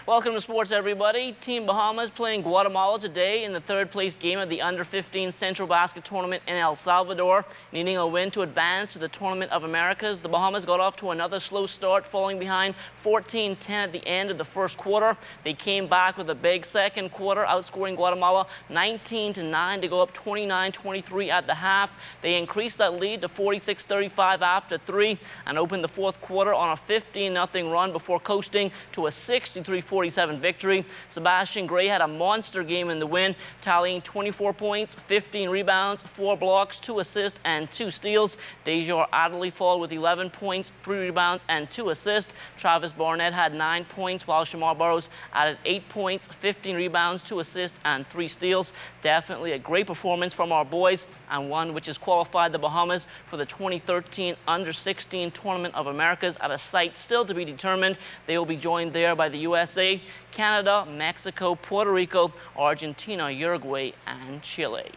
Welcome to sports, everybody. Team Bahamas playing Guatemala today in the third-place game of the Under-15 Central Basket Tournament in El Salvador. Needing a win to advance to the Tournament of Americas, the Bahamas got off to another slow start, falling behind 14-10 at the end of the first quarter. They came back with a big second quarter, outscoring Guatemala 19-9 to go up 29-23 at the half. They increased that lead to 46-35 after 3 and opened the fourth quarter on a 15-0 run before coasting to a 63-47 victory. Sebastian Gray had a monster game in the win, tallying 24 points, 15 rebounds, 4 blocks, 2 assists, and 2 steals. Dejor Adderley followed with 11 points, 3 rebounds, and 2 assists. Travis Barnett had 9 points, while Shamar Burrows added 8 points, 15 rebounds, 2 assists, and 3 steals. Definitely a great performance from our boys, and one which has qualified the Bahamas for the 2013 Under-16 Tournament of Americas at a site still to be determined. They will be joined there by the USA, Canada, Mexico, Puerto Rico, Argentina, Uruguay, and Chile.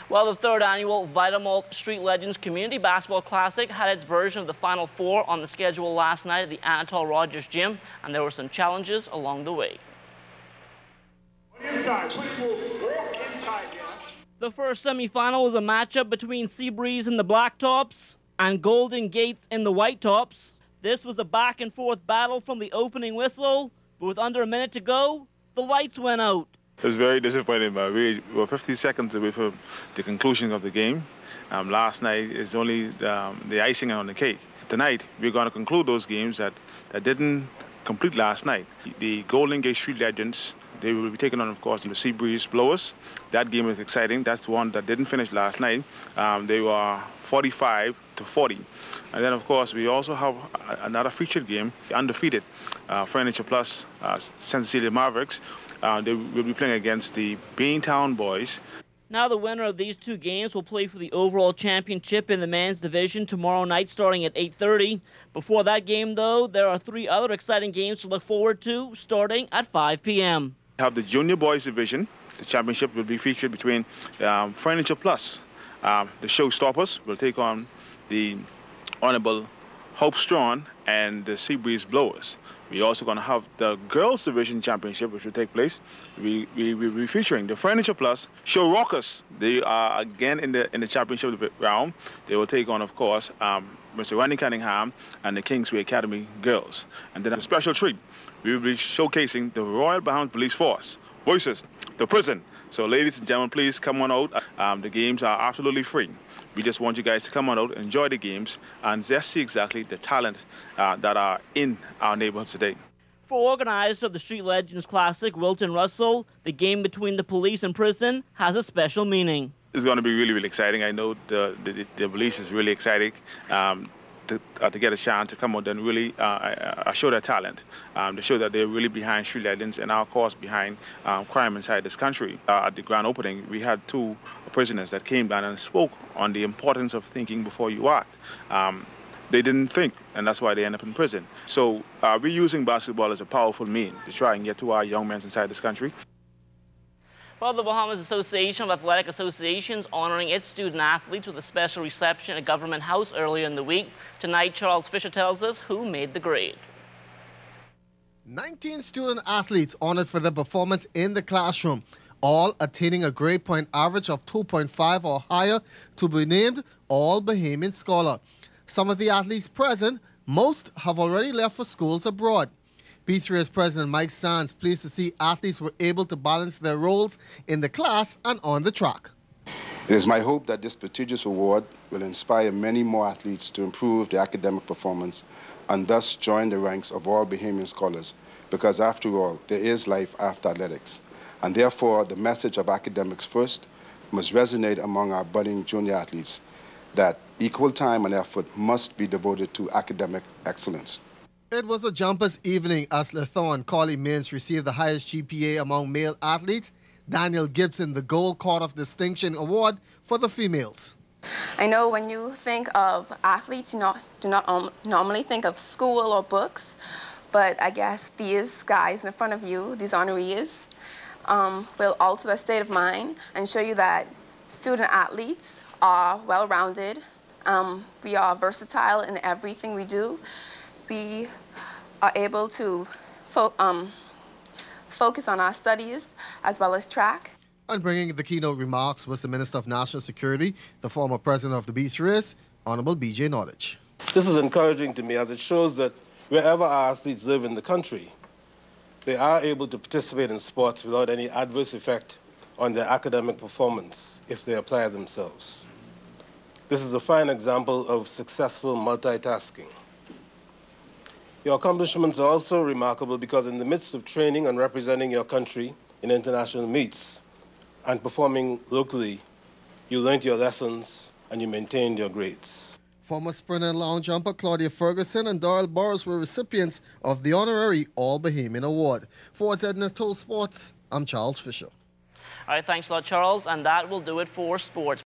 Well, the third annual Vitamalt Street Legends Community Basketball Classic had its version of the Final Four on the schedule last night at the Anatole Rogers Gym, and there were some challenges along the way. The first semifinal was a matchup between Seabreeze in the black tops and Golden Gates in the white tops. This was a back-and-forth battle from the opening whistle, but with under a minute to go, the lights went out. It was very disappointing, but we were 50 seconds away from the conclusion of the game. Last night is only the icing on the cake. Tonight, we're going to conclude those games that didn't complete last night. The Golden Gate Street Legends, they will be taking on, of course, the Seabreeze Blowers. That game is exciting. That's one that didn't finish last night. They were 45-40. And then, of course, we also have another featured game, undefeated, Furniture Plus, St. Cecilia Mavericks. They will be playing against the Baintown Boys. Now the winner of these two games will play for the overall championship in the men's division tomorrow night starting at 8:30. Before that game, though, there are 3 other exciting games to look forward to starting at 5 p.m. We have the Junior Boys Division. The championship will be featured between Furniture Plus. The Showstoppers will take on the Honorable Hope Strawn and the Seabreeze Blowers. We're also going to have the Girls Division Championship, which will take place. We will be featuring the Furniture Plus Show Rockers. They are again in the championship round. They will take on, of course, Mr. Randy Cunningham and the Kingsway Academy Girls. And then a special treat, we will be showcasing the Royal Bahamas Police Force versus the prison. So ladies and gentlemen, please come on out. The games are absolutely free. We just want you guys to come on out, enjoy the games, and just see exactly the talent that are in our neighborhoods today. For organizer of the Street Legends Classic, Wilton Russell, the game between the police and prison has a special meaning. It's going to be really, really exciting. I know the police is really excited to get a chance to come out and really show their talent, to show that they're really behind Street Legends and our cause behind crime inside this country. At the grand opening, we had 2 prisoners that came down and spoke on the importance of thinking before you act. They didn't think, and that's why they end up in prison. So we're using basketball as a powerful means to try and get to our young men inside this country. Well, the Bahamas Association of Athletic Associations honoring its student athletes with a special reception at Government House earlier in the week. Tonight, Charles Fisher tells us who made the grade. 19 student athletes honored for their performance in the classroom, all attaining a grade point average of 2.5 or higher to be named All-Bahamian Scholar. Some of the athletes present, most have already left for schools abroad. B3's President Mike Sands pleased to see athletes were able to balance their roles in the class and on the track. It is my hope that this prestigious award will inspire many more athletes to improve their academic performance and thus join the ranks of all Bahamian scholars, because after all, there is life after athletics. And therefore, the message of academics first must resonate among our budding junior athletes, that equal time and effort must be devoted to academic excellence. It was a jumpers evening as Lethorn Collie Mins received the highest GPA among male athletes. Daniel Gibson, the Gold Court of Distinction Award for the females. I know when you think of athletes, you do not normally think of school or books, but I guess these guys in front of you, these honorees, will alter their state of mind and show you that student athletes are well-rounded. We are versatile in everything we do. We are able to focus on our studies as well as track. And bringing the keynote remarks was the Minister of National Security, the former president of the B3S, Honorable B.J. Nordich. This is encouraging to me as it shows that wherever our athletes live in the country, they are able to participate in sports without any adverse effect on their academic performance if they apply themselves. This is a fine example of successful multitasking. Your accomplishments are also remarkable because in the midst of training and representing your country in international meets and performing locally, you learned your lessons and you maintained your grades. Former sprinter and long jumper Claudia Ferguson and Doral Burrows were recipients of the honorary All-Bahamian Award. For ZNS Total Sports, I'm Charles Fisher. All right, thanks a lot, Charles, and that will do it for sports.